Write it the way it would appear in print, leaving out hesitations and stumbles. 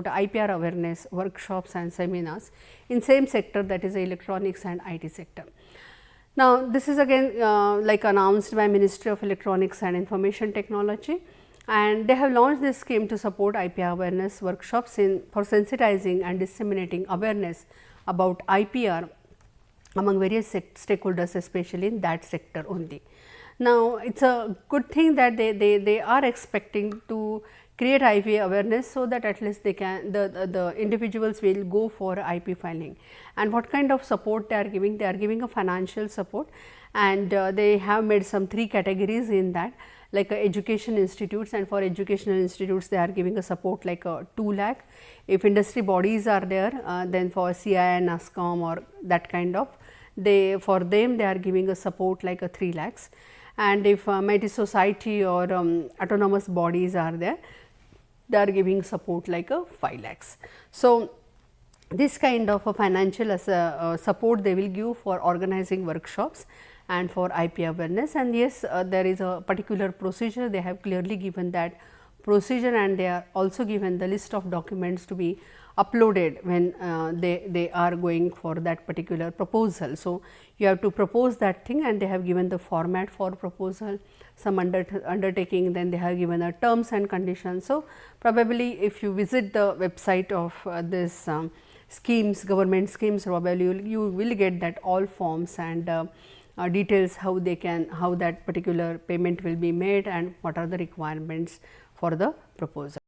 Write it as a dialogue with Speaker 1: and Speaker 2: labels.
Speaker 1: IPR awareness workshops and seminars in same sector, that is the electronics and IT sector. Now, this is again like announced by Ministry of Electronics and Information Technology, and they have launched this scheme to support IPR awareness workshops for sensitizing and disseminating awareness about IPR among various stakeholders, especially in that sector only. Now, it is a good thing that they are expecting to create IP awareness, so that at least they can the individuals will go for IP filing. And what kind of support they are giving? They are giving a financial support, and they have made some 3 categories in that, like education institutes, and for educational institutes they are giving a support like 2 lakh. If industry bodies are there, then for CI and NASCOM or that kind of, for them they are giving a support like 3 lakhs. And if MIT society or autonomous bodies are there, they are giving support like 5 lakhs. So, this kind of a financial support they will give for organizing workshops and for IP awareness. And yes, there is a particular procedure, they have clearly given that procedure, and they are also given the list of documents to be uploaded when they are going for that particular proposal. So, you have to propose that thing, and they have given the format for proposal, some undertaking, then they have given a terms and conditions. So, probably if you visit the website of this schemes, government schemes, probably you will get that all forms and details how that particular payment will be made and what are the requirements for the proposal.